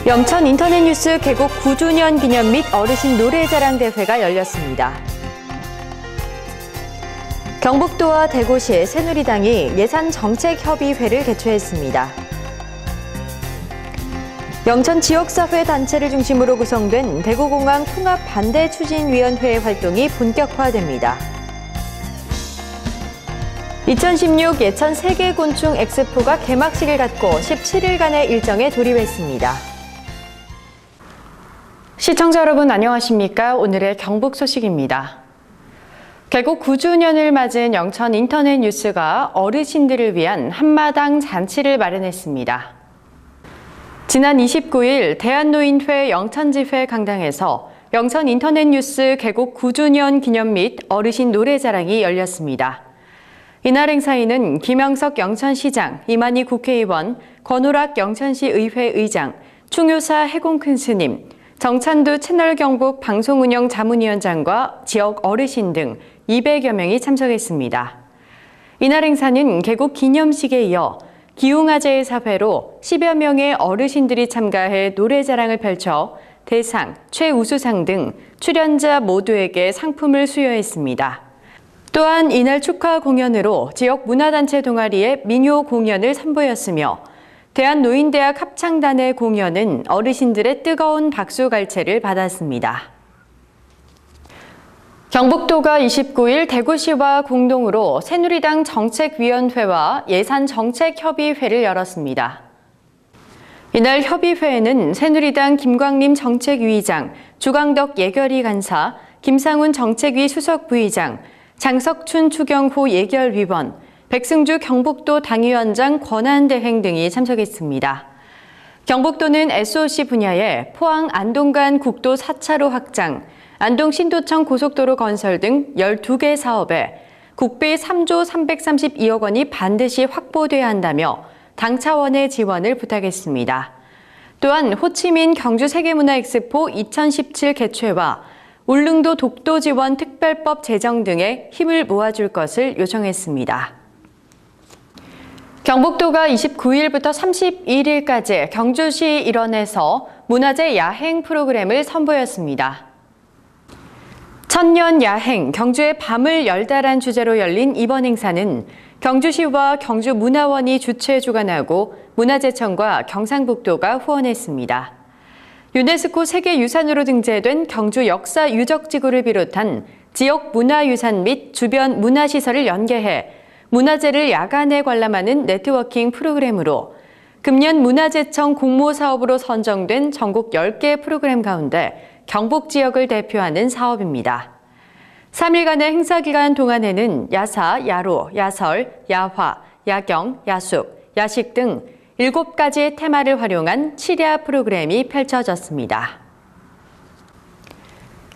영천 인터넷 뉴스 개국 9주년 기념 및 어르신 노래자랑 대회가 열렸습니다. 경북도와 대구시 새누리당이 예산정책협의회를 개최했습니다. 영천 지역사회 단체를 중심으로 구성된 대구공항 통합반대추진위원회 활동이 본격화됩니다. 2016 예천 세계곤충 엑스포가 개막식을 갖고 17일간의 일정에 돌입했습니다. 시청자 여러분 안녕하십니까? 오늘의 경북 소식입니다. 개국 9주년을 맞은 영천 인터넷 뉴스가 어르신들을 위한 한마당 잔치를 마련했습니다. 지난 29일 대한노인회 영천지회 강당에서 영천 인터넷 뉴스 개국 9주년 기념 및 어르신 노래자랑이 열렸습니다. 이날 행사에는 김영석 영천시장, 이만희 국회의원, 권오락 영천시 의회 의장, 충효사 해공큰 스님, 정찬두 채널경북 방송운영 자문위원장과 지역 어르신 등 200여 명이 참석했습니다. 이날 행사는 개국 기념식에 이어 기웅아재의 사회로 10여 명의 어르신들이 참가해 노래자랑을 펼쳐 대상, 최우수상 등 출연자 모두에게 상품을 수여했습니다. 또한 이날 축하 공연으로 지역 문화단체 동아리의 민요 공연을 선보였으며 대한노인대학 합창단의 공연은 어르신들의 뜨거운 박수갈채를 받았습니다. 경북도가 29일 대구시와 공동으로 새누리당 정책위원회와 예산정책협의회를 열었습니다. 이날 협의회에는 새누리당 김광림 정책위의장, 주광덕 예결위 간사, 김상훈 정책위 수석부의장, 장석춘 추경호 예결위원, 백승주 경북도 당위원장 권한대행 등이 참석했습니다. 경북도는 SOC 분야에 포항 안동간 국도 4차로 확장, 안동 신도청 고속도로 건설 등 12개 사업에 국비 3조 332억 원이 반드시 확보돼야 한다며 당 차원의 지원을 부탁했습니다. 또한 호치민 경주 세계문화엑스포 2017 개최와 울릉도 독도 지원 특별법 제정 등에 힘을 모아줄 것을 요청했습니다. 경북도가 29일부터 31일까지 경주시 일원에서 문화재 야행 프로그램을 선보였습니다. 천년 야행, 경주의 밤을 열다란 주제로 열린 이번 행사는 경주시와 경주문화원이 주최 주관하고 문화재청과 경상북도가 후원했습니다. 유네스코 세계유산으로 등재된 경주 역사유적지구를 비롯한 지역 문화유산 및 주변 문화시설을 연계해 문화재를 야간에 관람하는 네트워킹 프로그램으로 금년 문화재청 공모사업으로 선정된 전국 10개 프로그램 가운데 경북 지역을 대표하는 사업입니다. 3일간의 행사 기간 동안에는 야사, 야로, 야설, 야화, 야경, 야숙, 야식 등 7가지의 테마를 활용한 7야 프로그램이 펼쳐졌습니다.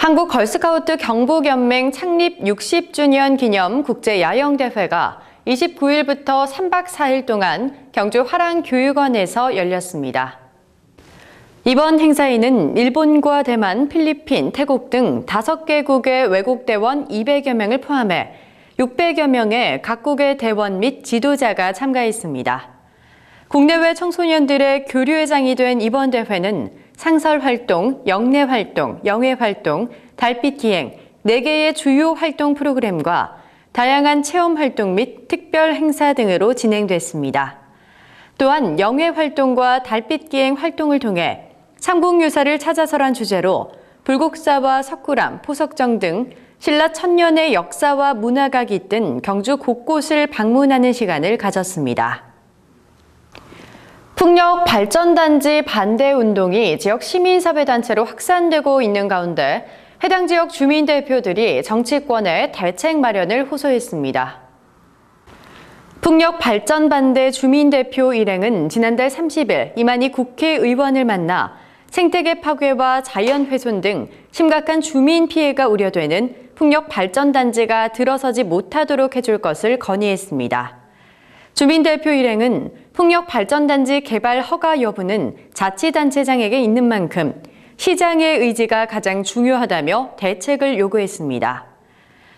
한국 걸스카우트 경북연맹 창립 60주년 기념 국제야영대회가 29일부터 3박 4일 동안 경주 화랑교육원에서 열렸습니다. 이번 행사에는 일본과 대만, 필리핀, 태국 등 5개국의 외국대원 200여 명을 포함해 600여 명의 각국의 대원 및 지도자가 참가했습니다. 국내외 청소년들의 교류회장이 된 이번 대회는 상설활동, 영내활동, 영예활동, 달빛기행, 4개의 주요 활동 프로그램과 다양한 체험활동 및 특별 행사 등으로 진행됐습니다. 또한 영예활동과 달빛기행 활동을 통해 삼국유사를 찾아서란 주제로 불국사와 석굴암, 포석정 등 신라 천년의 역사와 문화가 깃든 경주 곳곳을 방문하는 시간을 가졌습니다. 풍력 발전단지 반대 운동이 지역 시민사회단체로 확산되고 있는 가운데 해당 지역 주민 대표들이 정치권에 대책 마련을 호소했습니다. 풍력 발전 반대 주민대표 일행은 지난달 30일 이만희 국회의원을 만나 생태계 파괴와 자연훼손 등 심각한 주민 피해가 우려되는 풍력 발전단지가 들어서지 못하도록 해줄 것을 건의했습니다. 주민대표 일행은 풍력 발전단지 개발 허가 여부는 자치단체장에게 있는 만큼 시장의 의지가 가장 중요하다며 대책을 요구했습니다.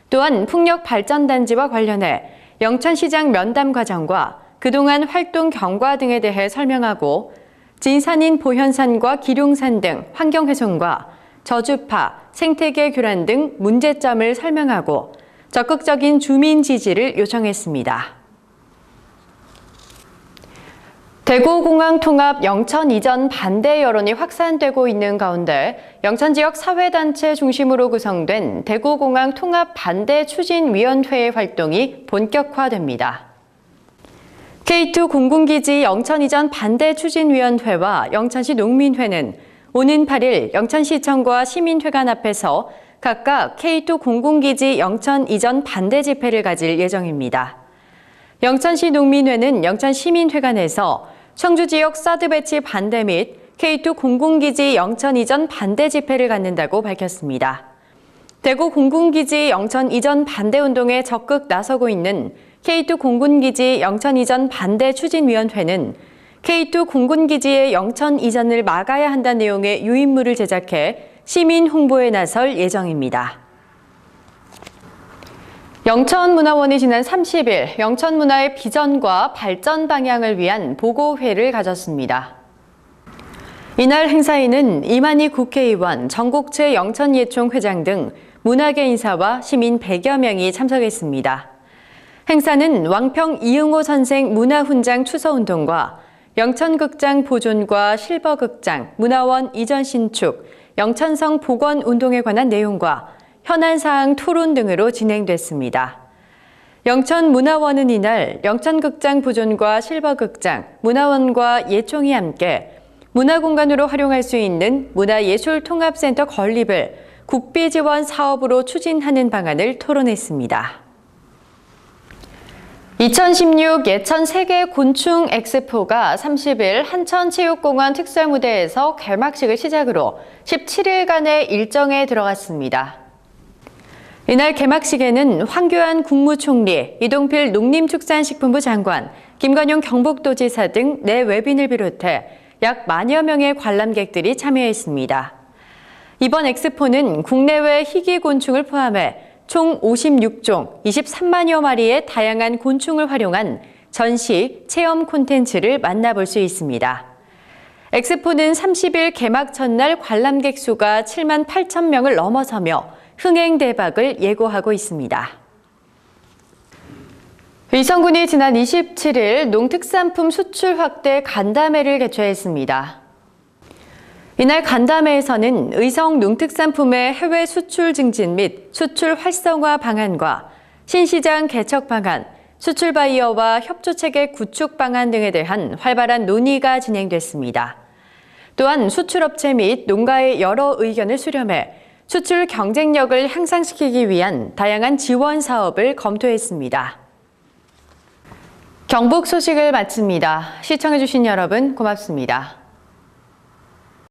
또한 풍력 발전단지와 관련해 영천시장 면담 과정과 그동안 활동 경과 등에 대해 설명하고 진산인 보현산과 기룡산 등 환경훼손과 저주파, 생태계 교란 등 문제점을 설명하고 적극적인 주민 지지를 요청했습니다. 대구공항 통합 영천 이전 반대 여론이 확산되고 있는 가운데 영천 지역 사회단체 중심으로 구성된 대구공항 통합 반대 추진위원회의 활동이 본격화됩니다. K2 공군기지 영천 이전 반대 추진위원회와 영천시 농민회는 오는 8일 영천시청과 시민회관 앞에서 각각 K2 공군기지 영천 이전 반대 집회를 가질 예정입니다. 영천시 농민회는 영천시민회관에서 청주 지역 사드 배치 반대 및 K2 공군기지 영천 이전 반대 집회를 갖는다고 밝혔습니다. 대구 공군기지 영천 이전 반대 운동에 적극 나서고 있는 K2 공군기지 영천 이전 반대 추진위원회는 K2 공군기지의 영천 이전을 막아야 한다는 내용의 유인물을 제작해 시민 홍보에 나설 예정입니다. 영천문화원이 지난 30일 영천문화의 비전과 발전 방향을 위한 보고회를 가졌습니다. 이날 행사에는 이만희 국회의원, 전국체 영천예총 회장 등 문화계 인사와 시민 100여 명이 참석했습니다. 행사는 왕평 이응호 선생 문화훈장 추서운동과 영천극장 보존과 실버극장, 문화원 이전 신축, 영천성 복원운동에 관한 내용과 현안사항 토론 등으로 진행됐습니다. 영천문화원은 이날 영천극장 보존과 실버극장, 문화원과 예총이 함께 문화공간으로 활용할 수 있는 문화예술통합센터 건립을 국비지원 사업으로 추진하는 방안을 토론했습니다. 2016 예천 세계 곤충 엑스포가 30일 한천체육공원 특설무대에서 개막식을 시작으로 17일간의 일정에 들어갔습니다. 이날 개막식에는 황교안 국무총리, 이동필 농림축산식품부 장관, 김관용 경북도지사 등 내외빈을 비롯해 약 10,000여 명의 관람객들이 참여했습니다. 이번 엑스포는 국내외 희귀곤충을 포함해 총 56종, 23만여 마리의 다양한 곤충을 활용한 전시, 체험 콘텐츠를 만나볼 수 있습니다. 엑스포는 30일 개막 전날 관람객 수가 7만 8천 명을 넘어서며 흥행 대박을 예고하고 있습니다. 의성군이 지난 27일 농특산품 수출 확대 간담회를 개최했습니다. 이날 간담회에서는 의성 농특산품의 해외 수출 증진 및 수출 활성화 방안과 신시장 개척 방안, 수출 바이어와 협조체계 구축 방안 등에 대한 활발한 논의가 진행됐습니다. 또한 수출업체 및 농가의 여러 의견을 수렴해 수출 경쟁력을 향상시키기 위한 다양한 지원 사업을 검토했습니다. 경북 소식을 마칩니다. 시청해주신 여러분 고맙습니다.